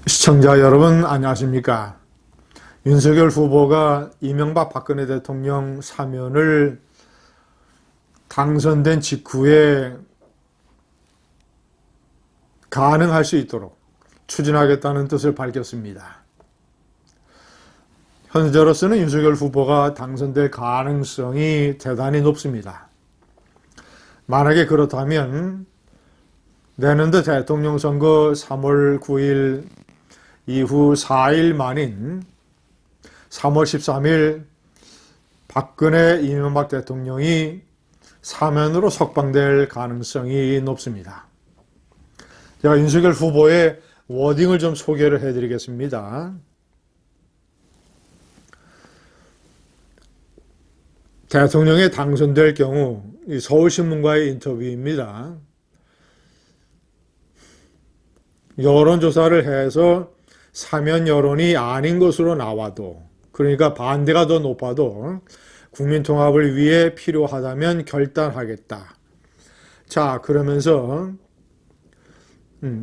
시청자 여러분 안녕하십니까? 윤석열 후보가 이명박 박근혜 대통령 사면을 당선된 직후에 가능할 수 있도록 추진하겠다는 뜻을 밝혔습니다. 현재로서는 윤석열 후보가 당선될 가능성이 대단히 높습니다. 만약에 그렇다면 내년도 대통령 선거 3월 9일 이후 4일 만인 3월 13일 박근혜 이명박 대통령이 사면으로 석방될 가능성이 높습니다. 제가 윤석열 후보의 워딩을 좀 소개를 해드리겠습니다. 대통령에 당선될 경우 서울신문과의 인터뷰입니다. 여론조사를 해서 사면 여론이 아닌 것으로 나와도, 그러니까 반대가 더 높아도 국민통합을 위해 필요하다면 결단하겠다. 자, 그러면서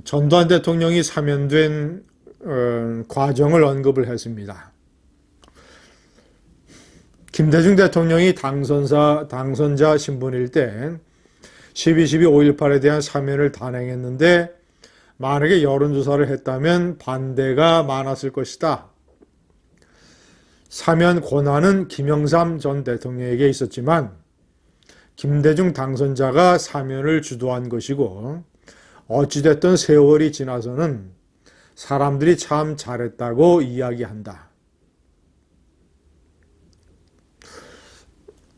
전두환 대통령이 사면된 과정을 언급을 했습니다. 김대중 대통령이 당선자 신분일 때 12.12.5.18에 대한 사면을 단행했는데 만약에 여론조사를 했다면 반대가 많았을 것이다. 사면 권한은 김영삼 전 대통령에게 있었지만 김대중 당선자가 사면을 주도한 것이고 어찌됐든 세월이 지나서는 사람들이 참 잘했다고 이야기한다.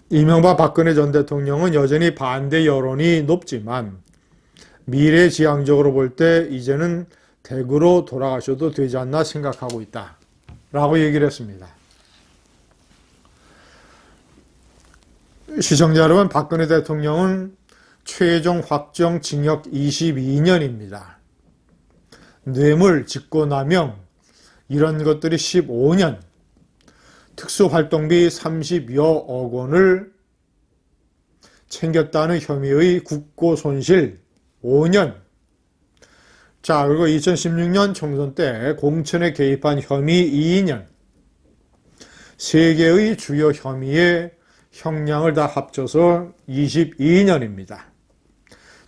이명박 박근혜 전 대통령은 여전히 반대 여론이 높지만 미래지향적으로 볼 때 이제는 대구로 돌아가셔도 되지 않나 생각하고 있다. 라고 얘기를 했습니다. 시청자 여러분, 박근혜 대통령은 최종 확정 징역 22년입니다. 뇌물, 직권남용 이런 것들이 15년, 특수활동비 30여억 원을 챙겼다는 혐의의 국고손실 5년. 자, 그리고 2016년 총선 때 공천에 개입한 혐의 2년. 세 개의 주요 혐의의 형량을 다 합쳐서 22년입니다.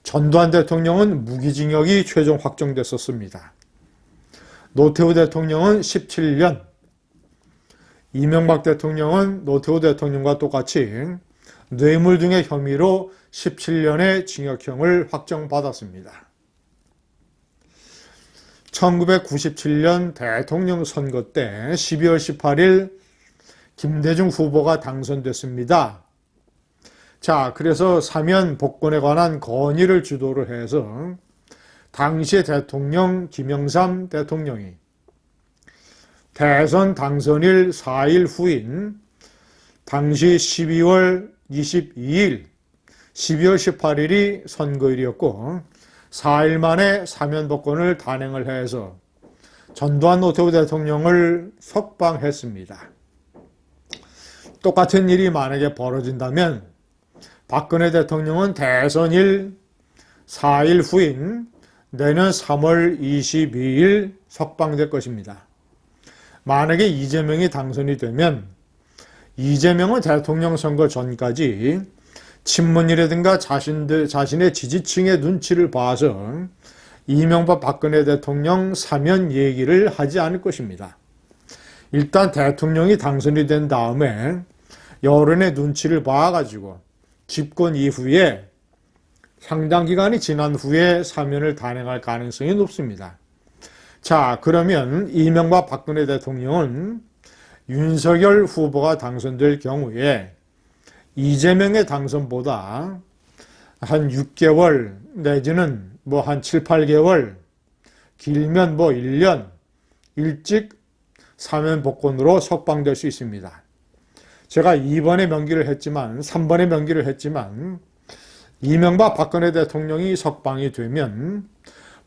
전두환 대통령은 무기징역이 최종 확정됐었습니다. 노태우 대통령은 17년, 이명박 대통령은 노태우 대통령과 똑같이 뇌물 등의 혐의로 17년의 징역형을 확정받았습니다. 1997년 대통령 선거 때 12월 18일 김대중 후보가 당선됐습니다. 자, 그래서 사면 복권에 관한 건의를 주도를 해서 당시의 대통령 김영삼 대통령이 대선 당선일 4일 후인 당시 12월 22일, 12월 18일이 선거일이었고 4일 만에 사면 복권을 단행을 해서 전두환 노태우 대통령을 석방했습니다. 똑같은 일이 만약에 벌어진다면 박근혜 대통령은 대선일 4일 후인 내년 3월 22일 석방될 것입니다. 만약에 이재명이 당선이 되면 이재명은 대통령 선거 전까지 친문이라든가 자신의 지지층의 눈치를 봐서 이명박 박근혜 대통령 사면 얘기를 하지 않을 것입니다. 일단 대통령이 당선이 된 다음에 여론의 눈치를 봐가지고 집권 이후에 상당 기간이 지난 후에 사면을 단행할 가능성이 높습니다. 자, 그러면 이명박 박근혜 대통령은 윤석열 후보가 당선될 경우에 이재명의 당선보다 한 6개월 내지는 한 7, 8개월, 길면 1년 일찍 사면 복권으로 석방될 수 있습니다. 제가 2번의 명기를 했지만 3번의 명기를 했지만 이명박 박근혜 대통령이 석방이 되면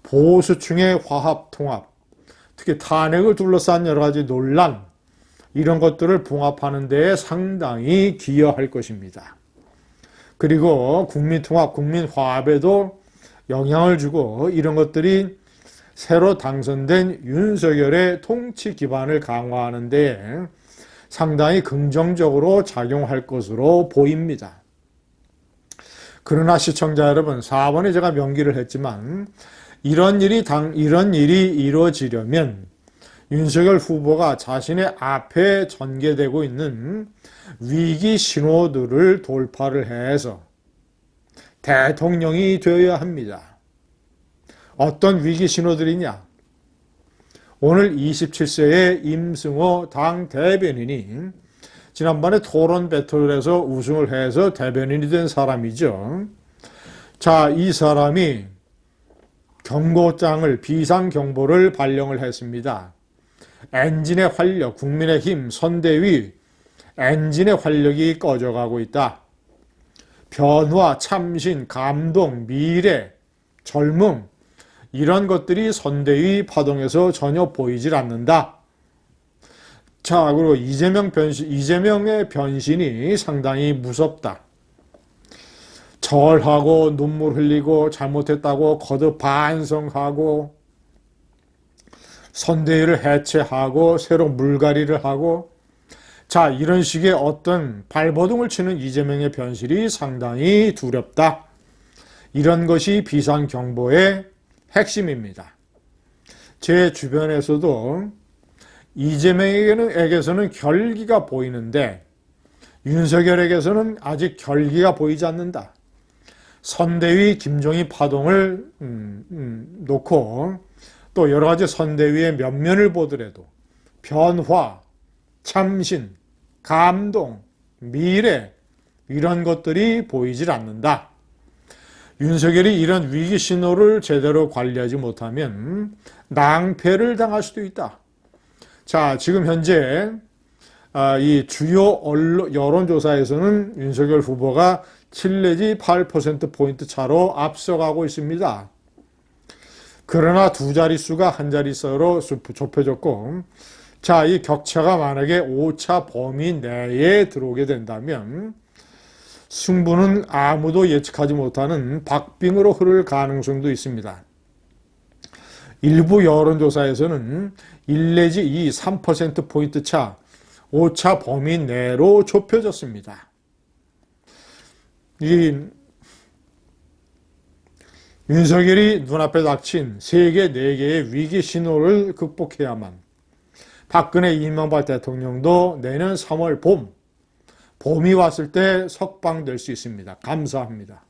보수층의 화합, 통합, 특히 탄핵을 둘러싼 여러 가지 논란 이런 것들을 봉합하는 데에 상당히 기여할 것입니다. 그리고 국민통합, 국민화합에도 영향을 주고 이런 것들이 새로 당선된 윤석열의 통치 기반을 강화하는 데 상당히 긍정적으로 작용할 것으로 보입니다. 그러나 시청자 여러분, 4번에 제가 명기를 했지만 이런 일이 이루어지려면 윤석열 후보가 자신의 앞에 전개되고 있는 위기 신호들을 돌파를 해서 대통령이 되어야 합니다. 어떤 위기 신호들이냐? 오늘 27세의 임승호 당 대변인이 지난번에 토론 배틀에서 우승을 해서 대변인이 된 사람이죠. 자, 이 사람이 경고장을, 비상경보를 발령을 했습니다. 엔진의 활력, 국민의힘, 선대위, 엔진의 활력이 꺼져가고 있다. 변화, 참신, 감동, 미래, 젊음, 이런 것들이 선대위 파동에서 전혀 보이질 않는다. 자, 그리고 이재명의 변신이 상당히 무섭다. 절하고 눈물 흘리고 잘못했다고 거듭 반성하고 선대위를 해체하고 새로 물갈이를 하고, 자, 이런 식의 어떤 발버둥을 치는 이재명의 변실이 상당히 두렵다. 이런 것이 비상경보의 핵심입니다. 제 주변에서도 이재명에게서는 결기가 보이는데 윤석열에게서는 아직 결기가 보이지 않는다. 선대위 김종인 파동을 놓고 또 여러 가지 선대위의 면면을 보더라도 변화, 참신, 감동, 미래, 이런 것들이 보이질 않는다. 윤석열이 이런 위기 신호를 제대로 관리하지 못하면 낭패를 당할 수도 있다. 자, 지금 현재 이 주요 여론조사에서는 윤석열 후보가 7 내지 8%포인트 차로 앞서가고 있습니다. 그러나 두 자릿수가 한 자릿수로 좁혀졌고, 자, 이 격차가 만약에 오차 범위 내에 들어오게 된다면 승부는 아무도 예측하지 못하는 박빙으로 흐를 가능성도 있습니다. 일부 여론조사에서는 1 내지 2, 3%포인트 차, 오차 범위 내로 좁혀졌습니다. 이 윤석열이 눈앞에 닥친 3개, 4개의 위기 신호를 극복해야만 박근혜 이명박 대통령도 내년 3월 봄이 왔을 때 석방될 수 있습니다. 감사합니다.